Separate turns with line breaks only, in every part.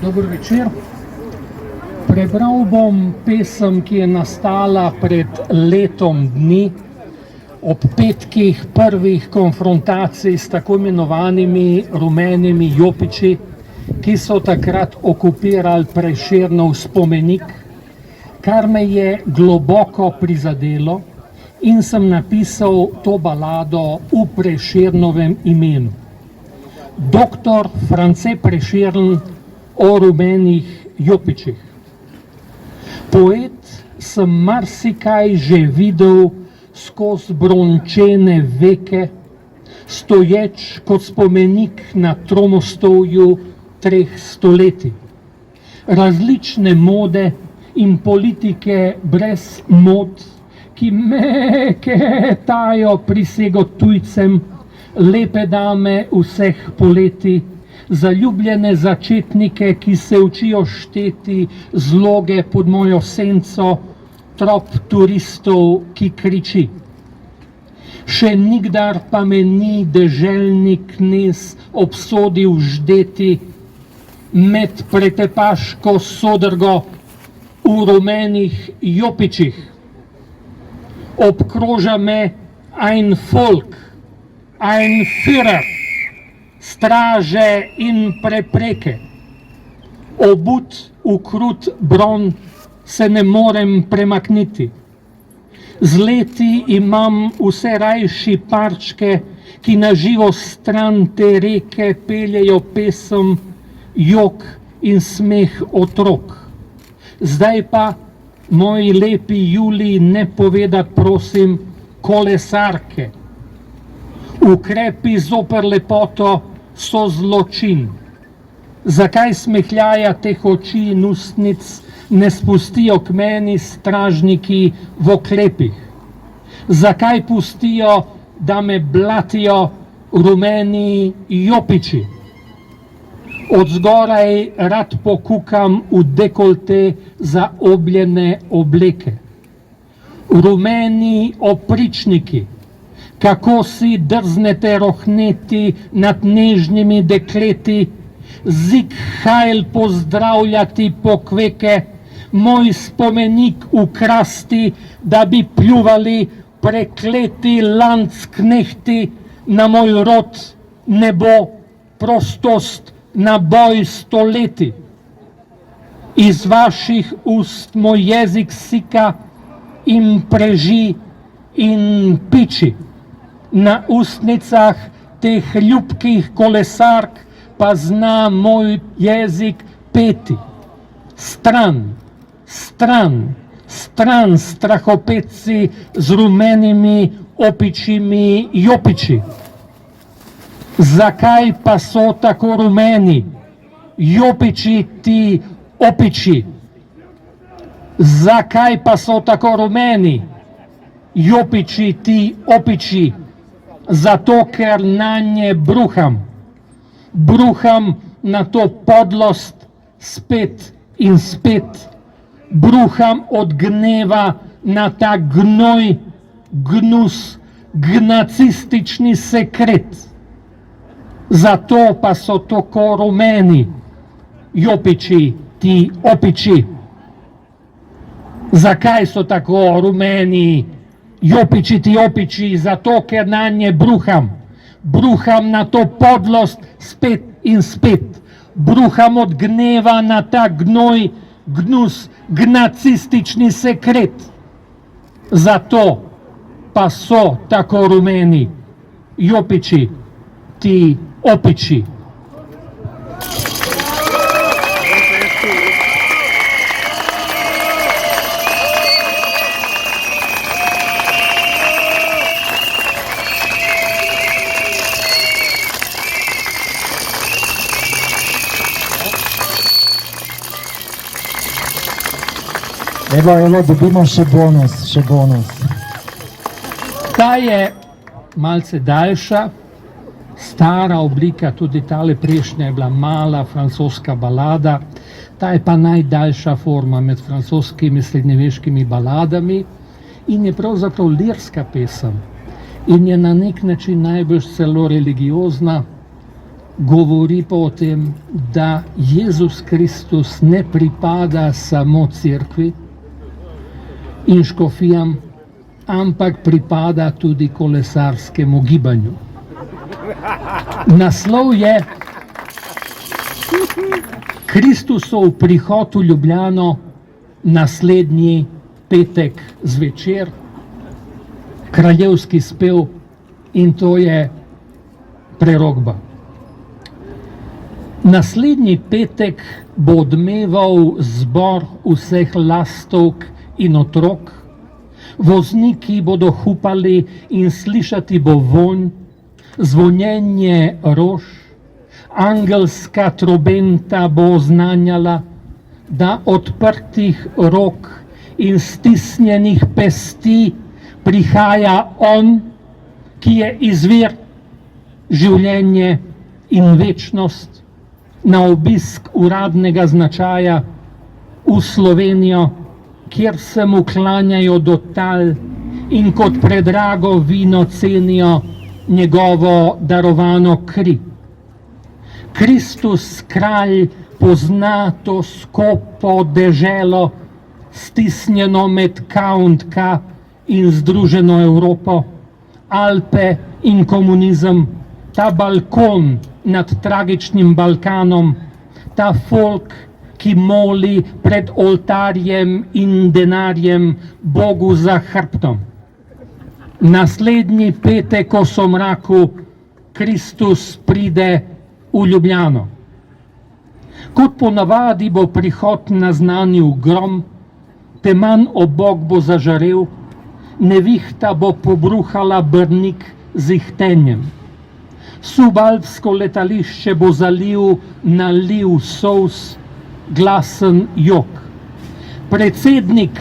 Dober večer. Prebral bom pesem, ki je nastala pred letom dni, ob petkih prvih konfrontacij s tako imenovanimi rumenimi jopiči, ki so takrat okupirali Prešernov spomenik, kar me je globoko prizadelo in sem napisal to balado v Prešernovem imenu. Doktor France Prešern o rumenih jopičih. Poet sem marsikaj že videl skozi brončene veke, stoječ kot spomenik na tromostovju 3 stoletij. Različne mode in politike brez mod, ki meketajo prisego tujcem, lepe dame vseh poletij, zaljubljene začetnike, ki se učijo šteti zloge pod mojo senco, trop turistov, ki kriči. Še nikdar pa me ni deželni knez obsodil ždeti med pretepaško sodrgo v rumenih jopičih. Obkroža me ein Volk, ein Führer, straže in prepreke. Obut v krut bron se ne morem premakniti. Z leti imam vse rajši parčke, ki na živo stran te reke peljejo pesem, jok in smeh otrok. Zdaj pa, moji lepi Juliji, ne povedat prosim kolesarke. Ukrepi zoper lepoto so zločin. Zakaj smehljaja teh oči in ustnic ne spustijo k meni stražniki v oklepih? Zakaj pustijo, da me blatijo rumeni jopiči? Od zgoraj rad pokukam v dekolte zaobljene obleke. Rumeni opričniki, kako si drznete rohneti nad nežnimi dekleti, zik hajl pozdravljati pokveke, moj spomenik ukrasti, da bi pljuvali prekleti landsknehti na moj rod, nebo, prostost, na boj stoleti. Iz vaših ust moj jezik sika in preži in piči. Na ustnicah teh ljubkih kolesark pa zna moj jezik peti. Stran, stran, stran strahopetci z rumenimi opičimi jopiči. Zakaj pa so tako rumeni jopiči ti opiči? Zakaj pa so tako rumeni jopiči ti opiči? Zato, ker nanje bruham. Bruham na to podlost spet in spet. Bruham od gneva na ta gnoj, gnus, gnacistični sekret. Zato pa so tako rumeni jopiči ti opiči. Zakaj so tako rumeni jopiči ti opiči? Zato, ker nanje bruham. Bruham na to podlost spet in spet. Bruham od gneva na ta gnoj, gnus, gnacistični sekret. Zato pa so tako rumeni jopiči ti opiči.
Evo, dobimo še bonus.
Ta je malce daljša, stara oblika, tudi tale prejšnja je bila mala francoska balada, ta je pa najdaljša forma med francoskimi srednjeveškimi baladami in je pravzaprav lirska pesem in je na nek način najbolj celo religiozna, govori pa o tem, da Jezus Kristus ne pripada samo cerkvi in škofijam, ampak pripada tudi kolesarskemu gibanju. Naslov je Kristusov prihod v Ljubljano naslednji petek zvečer, kraljevski spev, in to je prerokba. Naslednji petek bo odmeval zbor vseh lastovk in otrok, vozniki bodo hupali in slišati bo vonj, zvonjenje rož, angelska trobenta bo oznanjala, da odprtih rok in stisnjenih pesti prihaja On, ki je izvir, življenje in večnost, na obisk uradnega značaja v Slovenijo, kjer se mu klanjajo do tal in kot predrago vino cenijo njegovo darovano kri. Kristus kralj pozna to skopo deželo, stisnjeno med K&K in Združeno Evropo, Alpe in komunizem, ta balkon nad tragičnim Balkanom, ta folk, ki moli pred oltarjem in denarjem Bogu za hrbtom. Naslednji petek o somraku Kristus pride v Ljubljano. Kot ponavadi bo prihod naznanil grom, teman obok bo zažarel, nevihta bo pobruhala Brnik z ihtenjem. Subalpsko letališče bo zalil naliv solz, glasen jok. Predsednik,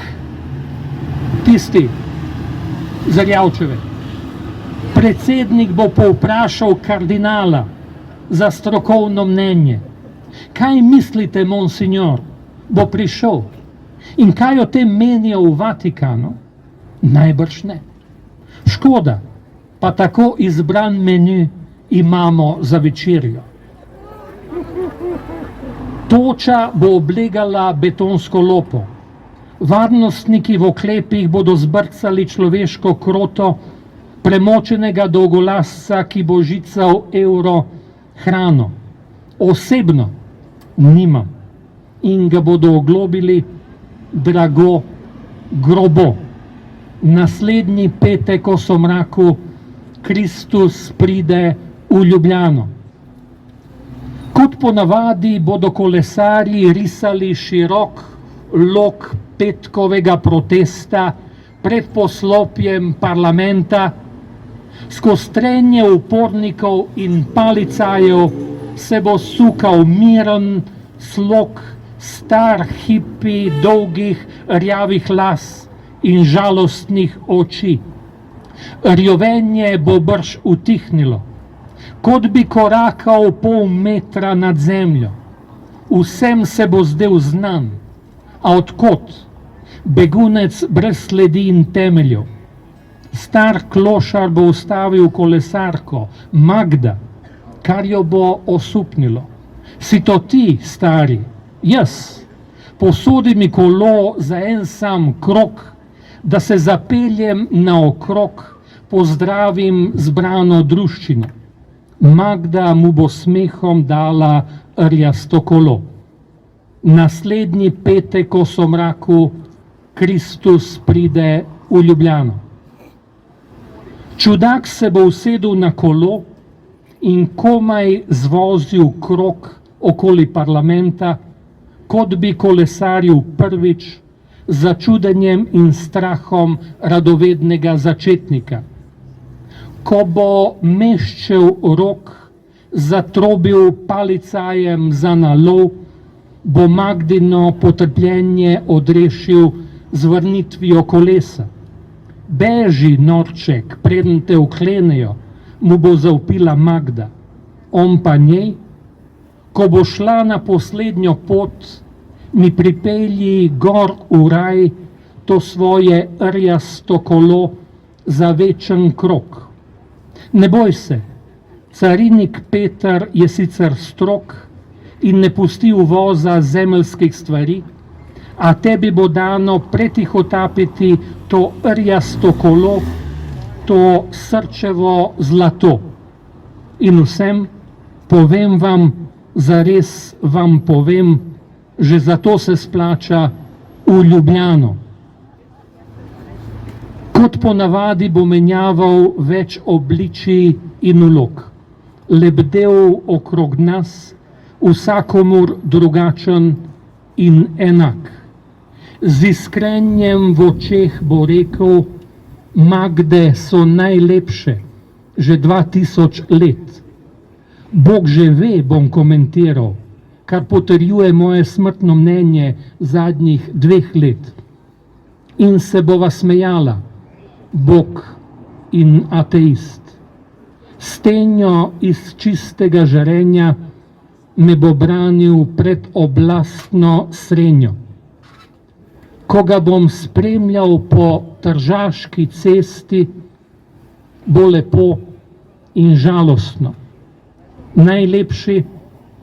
tisti Zarjavčeve, predsednik bo povprašal kardinala za strokovno mnenje. Kaj mislite, monsignor, bo prišel? In kaj o tem menijo v Vatikanu? Najbrž ne. Škoda, pa tako izbran menu imamo za večerjo. Toča bo oblegala betonsko lopo. Varnostniki v oklepih bodo zbrcali človeško kroto premočenega dolgolasca, ki bo žical evro hrano. Osebno nimam in ga bodo oglobili drago, grobo. Naslednji petek o somraku Kristus pride v Ljubljano. Kot ponavadi bodo kolesarji risali širok lok petkovega protesta pred poslopjem parlamenta, skozi trenje upornikov in palicajev se bo sukal miren slog star hipi dolgih rjavih las in žalostnih oči. Rjovenje bo brž utihnilo, kot bi korakal pol metra nad zemljo. Vsem se bo zdel znan, a odkot? Begunec brez sledi in temeljev. Star klošar bo ustavil kolesarko, Magda, kar jo bo osupnilo. Si to ti, stari? Jaz. Posodi mi kolo za en sam krog, da se zapeljem naokrog, pozdravim zbrano druščino. Magda mu bo smehom dala rjasto kolo. Naslednji petek o somraku Kristus pride v Ljubljano. Čudak se bo usedel na kolo in komaj zvozil krog okoli parlamenta, kot bi kolesaril prvič, za čudenjem in strahom radovednega začetnika. Ko bo meščev rok zatrobil palicajem za nalov, bo Magdino potrpljenje odrešil z vrnitvijo kolesa. Beži, norček, preden te uklenejo, mu bo zavpila Magda. On pa njej, ko bo šla na poslednjo pot, mi pripelji gor v raj to svoje rjasto kolo za večen krog. Ne boj se, Carinik Peter je sicer strog in ne pusti uvoza zemeljskih stvari, a tebi bo dano pretihotapiti to rjasto kolo, to srčevo zlato. In vsem, povem vam, zares vam povem, že zato se splača v Ljubljano. Kot ponavadi bo menjaval več obličij in vlog, lebdel okrog nas, vsakomur drugačen in enak. Z iskrenjem v očeh bo rekel, Magde so najlepše, že 2000 let. Bog že ve, bom komentiral, kar potrjuje moje smrtno mnenje zadnjih 2 let. In se bova smejala, Bog in ateist. Stenjo iz čistega žarenja me bo branil pred oblastno srenjo. Ko ga bom spremljal po Tržaški cesti, bo lepo in žalostno. Najlepši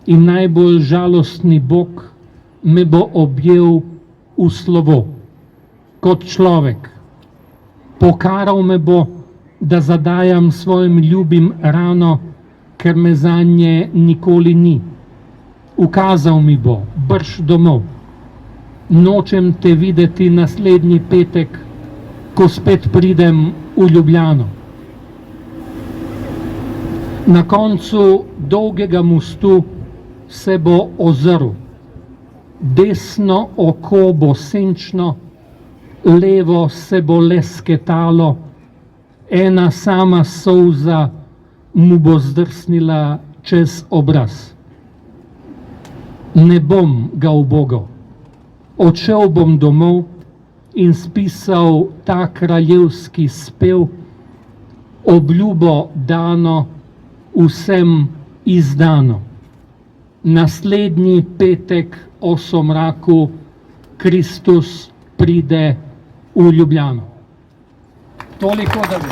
in najbolj žalostni Bog me bo objel v slovo, kot človek. Pokaral me bo, da zadajam svojim ljubim rano, ker me zanje nikoli ni. Ukazal mi bo, brž domov. Nočem te videti naslednji petek, ko spet pridem v Ljubljano. Na koncu dolgega mostu se bo ozrl. Desno oko bo senčno, levo se bo lesketalo, ena sama solza mu bo zdrsnila čez obraz. Ne bom ga ubogal. Odšel bom domov in spisal ta kraljevski spev, obljubo dano, vsem izdano. Naslednji petek o somraku Kristus pride v Ljubljano. Toliko, da bi.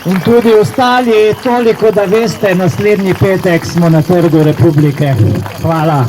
In tudi ostali, toliko da veste, naslednji petek smo na Trgu Republike. Hvala.